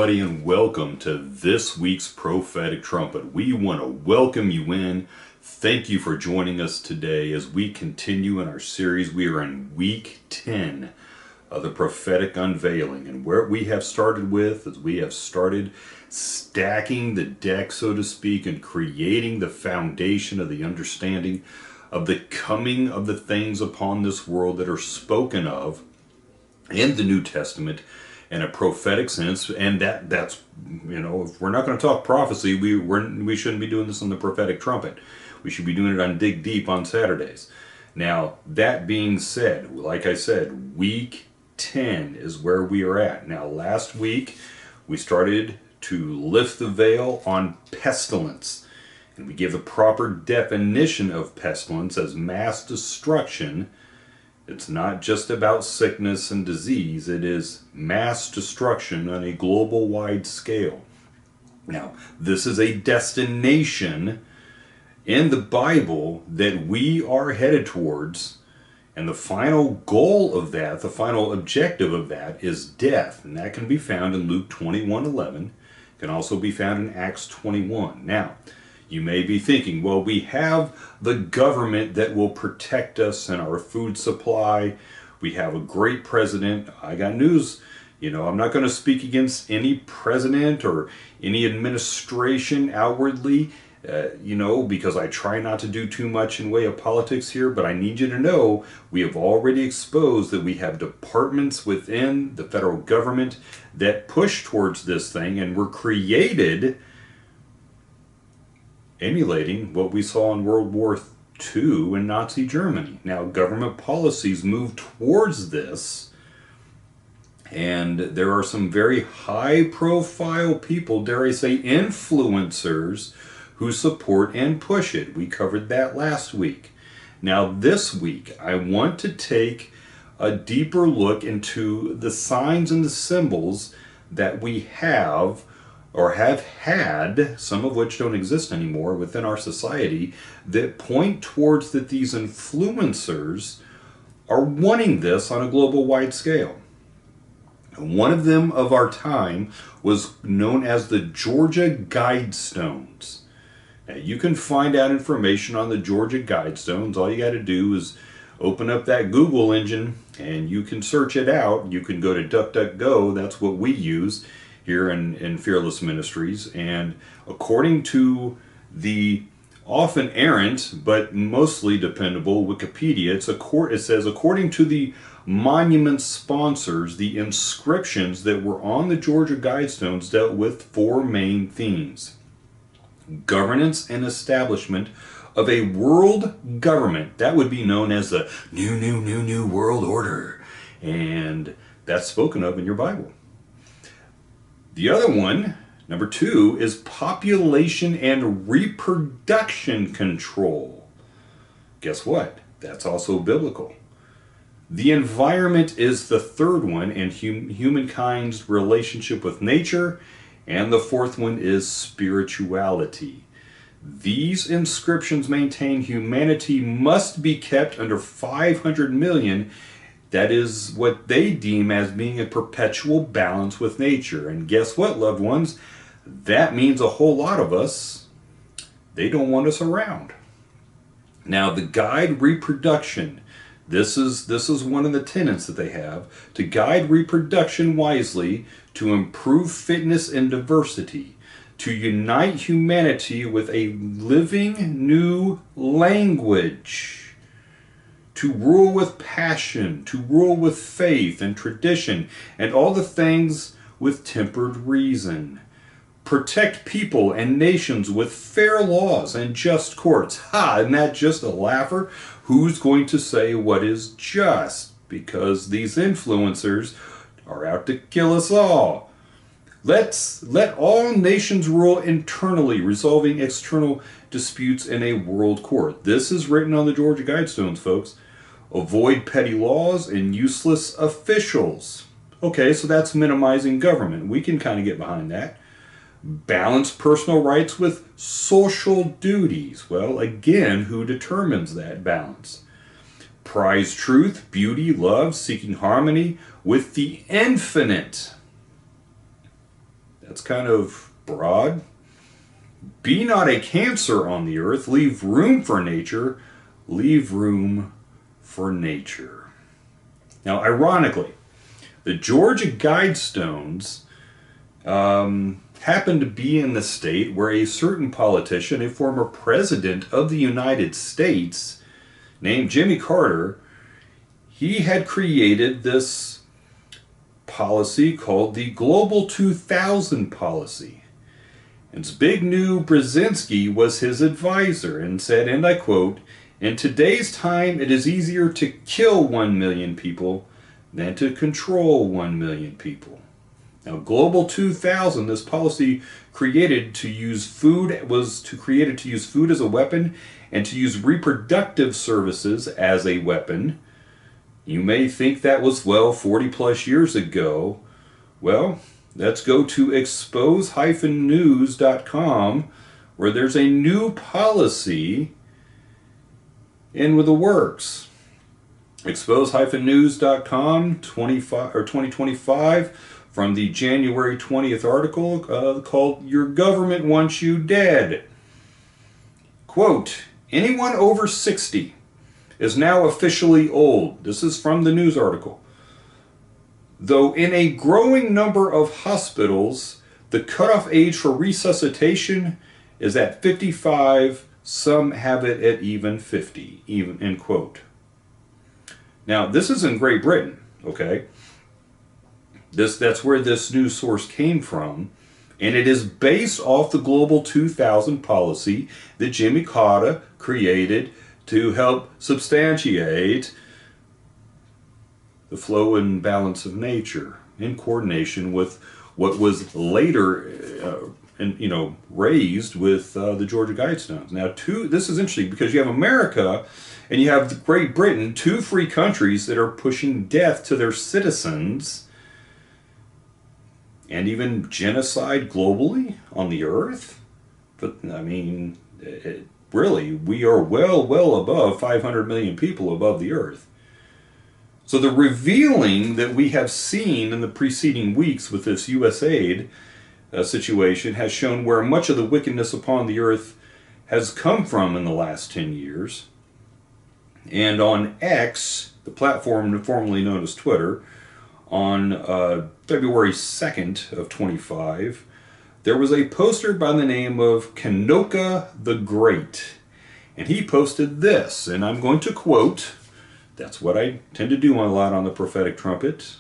everybody, and welcome to this week's Prophetic Trumpet. We want to welcome you in. Thank you for joining us today as we continue in our series. We are in week 10 of the Prophetic Unveiling, and where we have started with is we have started stacking the deck, so to speak, and creating the foundation of the understanding of the coming of the things upon this world that are spoken of in the New Testament in a prophetic sense. And that's if we're not going to talk prophecy, we shouldn't be doing this on the Prophetic Trumpet. We should be doing it on Dig Deep on Saturdays. Now, that being said, like I said, week 10 is where we are at. Now, last week we started to lift the veil on pestilence, and we give the proper definition of pestilence as mass destruction. It's not just about sickness and disease, it is mass destruction on a global wide scale. Now, this is a destination in the Bible that we are headed towards, and the final goal of that, the final objective of that, is death. And that can be found in Luke 21:11, can also be found in Acts 21. Now, you may be thinking, well, we have the government that will protect us and our food supply. We have a great president. I got news. I'm not going to speak against any president or any administration outwardly, because I try not to do too much in way of politics here. But I need you to know we have already exposed that we have departments within the federal government that push towards this thing and were created emulating what we saw in World War II in Nazi Germany. Now, government policies move towards this, and there are some very high-profile people, dare I say influencers, who support and push it. We covered that last week. Now, this week, I want to take a deeper look into the signs and the symbols that we have or have had, some of which don't exist anymore within our society, that point towards that these influencers are wanting this on a global wide scale. One of them of our time was known as the Georgia Guidestones. Now, you can find out information on the Georgia Guidestones. All you got to do is open up that Google engine and you can search it out. You can go to DuckDuckGo, that's what we use here in Fearless Ministries. And according to the often errant but mostly dependable Wikipedia, it says, according to the monument sponsors, the inscriptions that were on the Georgia Guidestones dealt with four main themes: governance and establishment of a world government that would be known as the new world order, and that's spoken of in your Bible. The other one, number 2, is population and reproduction control. Guess what? That's also biblical. The environment is the third one, and humankind's relationship with nature. And the fourth one is spirituality. These inscriptions maintain humanity must be kept under 500 million. That is what they deem as being a perpetual balance with nature. And guess what, loved ones? That means a whole lot of us, they don't want us around. Now, the guide reproduction. This is one of the tenets that they have: to guide reproduction wisely, to improve fitness and diversity, to unite humanity with a living new language, to rule with passion, to rule with faith and tradition, and all the things with tempered reason. Protect people and nations with fair laws and just courts. Ha! Isn't that just a laugher? Who's going to say what is just? Because these influencers are out to kill us all. Let all nations rule internally, resolving external disputes in a world court. This is written on the Georgia Guidestones, folks. Avoid petty laws and useless officials. Okay, so that's minimizing government. We can kind of get behind that. Balance personal rights with social duties. Well, again, who determines that balance? Prize truth, beauty, love, seeking harmony with the infinite. That's kind of broad. Be not a cancer on the earth. Leave room for nature. Leave room for nature. Now, ironically, the Georgia Guidestones happened to be in the state where a certain politician, a former president of the United States, named Jimmy Carter, he had created this policy called the Global 2000 policy. And Zbigniew Brzezinski was his advisor and said, and I quote, "In today's time, it is easier to kill 1 million people than to control 1 million people." Now, Global 2000, this policy created to use food as a weapon and to use reproductive services as a weapon. You may think that was, 40 plus years ago. Well, let's go to expose-news.com, where there's a new policy in the works. Expose-news.com 2025 from the January 20th article called "Your Government Wants You Dead." Quote, "Anyone over 60 is now officially old." This is from the news article. "Though in a growing number of hospitals, the cutoff age for resuscitation is at 55, some have it at even 50, end quote. Now, this is in Great Britain, okay? That's where this news source came from, and it is based off the Global 2000 policy that Jimmy Carter created to help substantiate the flow and balance of nature in coordination with what was later raised with the Georgia Guidestones. Now, this is interesting because you have America and you have Great Britain, two free countries that are pushing death to their citizens and even genocide globally on the earth. But, I mean, really, we are well above 500 million people above the earth. So the revealing that we have seen in the preceding weeks with this USAID situation has shown where much of the wickedness upon the earth has come from in the last 10 years. And on X, the platform formerly known as Twitter, on February 2nd of 25, there was a poster by the name of Kanoka the Great. And he posted this, and I'm going to quote, that's what I tend to do a lot on the Prophetic Trumpet.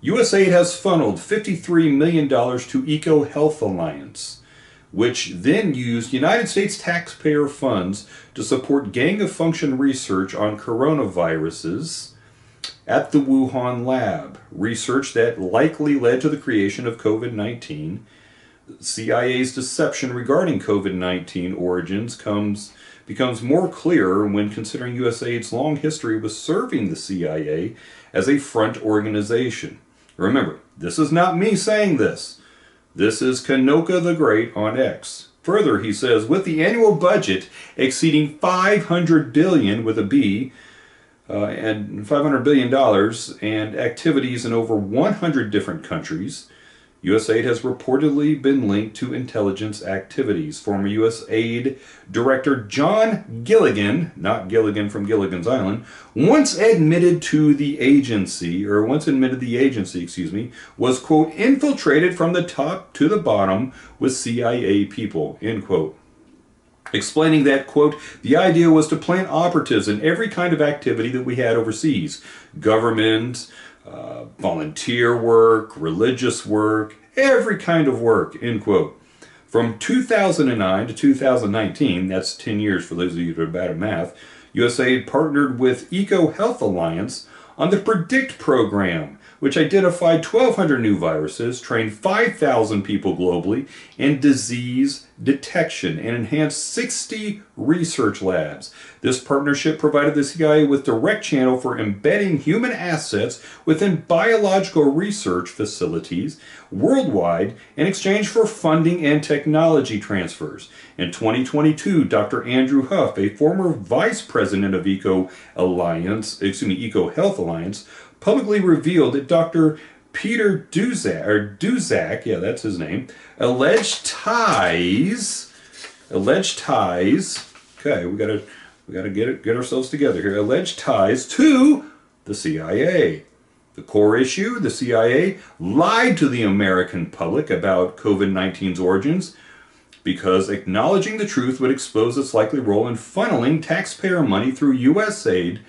"USAID has funneled $53 million to Eco Health Alliance, which then used United States taxpayer funds to support gain-of-function research on coronaviruses at the Wuhan lab, research that likely led to the creation of COVID-19. CIA's deception regarding COVID-19 origins becomes more clear when considering USAID's long history with serving the CIA as a front organization." Remember, this is not me saying this. This is Kanoka the Great on X. Further, he says, with the annual budget exceeding $500 billion with a B, and $500 billion and activities in over 100 different countries, USAID has reportedly been linked to intelligence activities. Former USAID Director John Gilligan, not Gilligan from Gilligan's Island, once admitted the agency, was, quote, "infiltrated from the top to the bottom with CIA people," end quote. Explaining that, quote, "the idea was to plant operatives in every kind of activity that we had overseas. Government, volunteer work, religious work, every kind of work," end quote. From 2009 to 2019, that's 10 years for those of you that are bad at math, USAID partnered with Eco Health Alliance on the Predict program, which identified 1,200 new viruses, trained 5,000 people globally in disease detection, and enhanced 60 research labs. This partnership provided the CIA with direct channel for embedding human assets within biological research facilities worldwide in exchange for funding and technology transfers. In 2022, Dr. Andrew Huff, a former vice president of Eco Health Alliance, publicly revealed that Dr. Peter Duzak, yeah, that's his name, alleged ties. Okay, we gotta get ourselves together here. Alleged ties to the CIA. The core issue: the CIA lied to the American public about COVID-19's origins because acknowledging the truth would expose its likely role in funneling taxpayer money through U.S. aid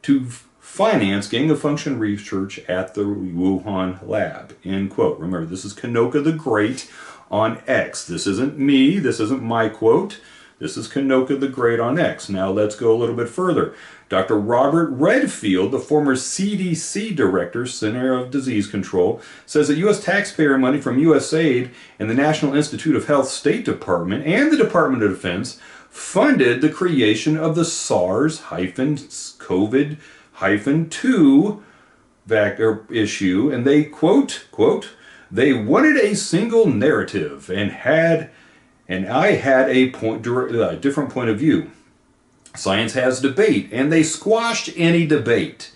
to finance gain-of-function research at the Wuhan lab. End quote. Remember, this is Kanoka the Great on X. This isn't me. This isn't my quote. This is Kanoka the Great on X. Now let's go a little bit further. Dr. Robert Redfield, the former CDC director, Center of Disease Control, says that U.S. taxpayer money from USAID and the National Institute of Health State Department and the Department of Defense funded the creation of the SARS-CoV-2 issue, and they, quote, they wanted a single narrative and I had a different point of view. Science has debate, and they squashed any debate.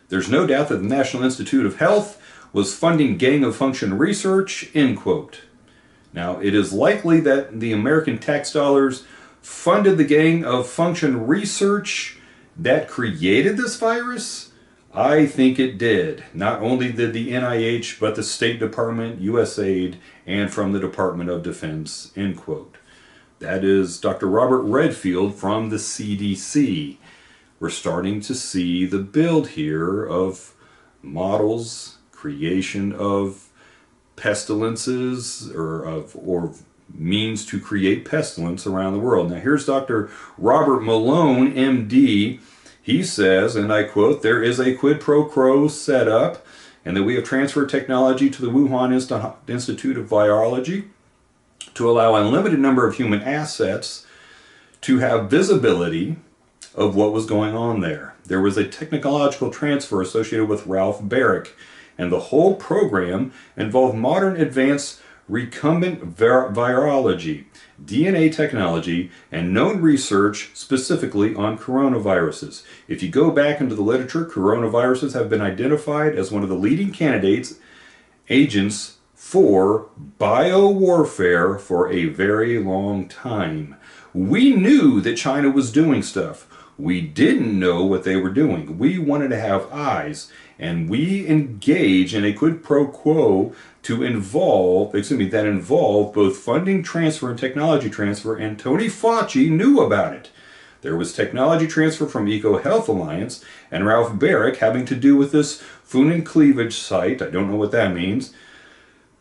There's no doubt that the National Institute of Health was funding gain-of-function research, end quote. Now, it is likely that the American tax dollars funded the gain-of-function research that created this virus. I think it did. Not only did the NIH, but the State Department, USAID, and from the Department of Defense, end quote. That is Dr. Robert Redfield from the CDC. We're starting to see the build here of models, creation of pestilences, or means to create pestilence around the world. Now here's Dr. Robert Malone, MD. He says, and I quote, there is a quid pro quo set up, and that we have transferred technology to the Wuhan Institute of Virology to allow an unlimited number of human assets to have visibility of what was going on there. There was a technological transfer associated with Ralph Barrick, and the whole program involved modern advanced recombinant virology, DNA technology, and known research specifically on coronaviruses. If you go back into the literature, coronaviruses have been identified as one of the leading agents for biowarfare for a very long time. We knew that China was doing stuff. We didn't know what they were doing. We wanted to have eyes, and we engage in a quid pro quo that involved both funding transfer and technology transfer, and Tony Fauci knew about it. There was technology transfer from EcoHealth Alliance and Ralph Barrick having to do with this Funan cleavage site. I don't know what that means.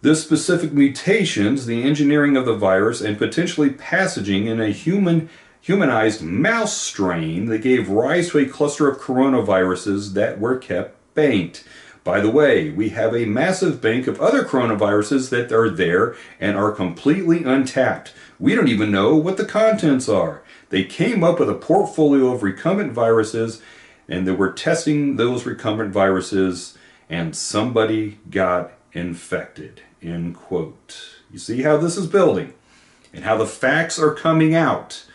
This specific mutations, the engineering of the virus, and potentially passaging in a humanized mouse strain that gave rise to a cluster of coronaviruses that were kept banked. By the way, we have a massive bank of other coronaviruses that are there and are completely untapped. We don't even know what the contents are. They came up with a portfolio of recombinant viruses, and they were testing those recombinant viruses, and somebody got infected, end quote. You see how this is building, and how the facts are coming out,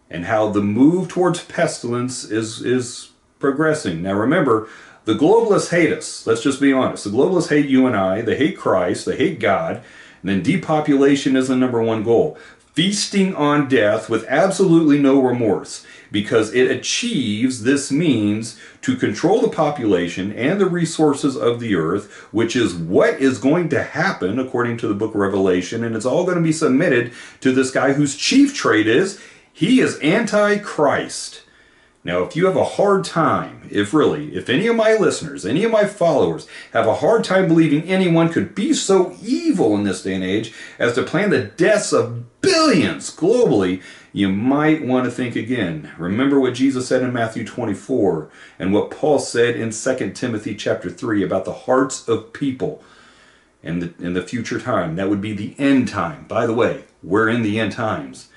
and how the move towards pestilence is progressing. Now remember, the globalists hate us. Let's just be honest. The globalists hate you and I. They hate Christ. They hate God. And then depopulation is the number one goal. Feasting on death with absolutely no remorse, because it achieves this means to control the population and the resources of the earth, which is what is going to happen according to the book of Revelation, and it's all going to be submitted to this guy whose chief trait is he is anti-Christ. Now, if you have a hard time, if any of my listeners, any of my followers have a hard time believing anyone could be so evil in this day and age as to plan the deaths of billions globally, you might want to think again. Remember what Jesus said in Matthew 24 and what Paul said in 2 Timothy chapter 3 about the hearts of people in the future time. That would be the end time. By the way, we're in the end times.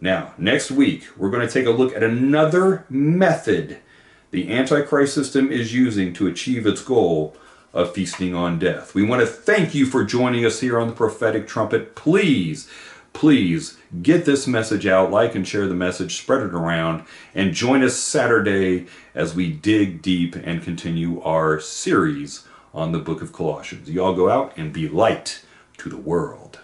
Now, next week, we're going to take a look at another method the Antichrist system is using to achieve its goal of feasting on death. We want to thank you for joining us here on the Prophetic Trumpet. Please get this message out, like and share the message, spread it around, and join us Saturday as we dig deep and continue our series on the book of Colossians. You all go out and be light to the world.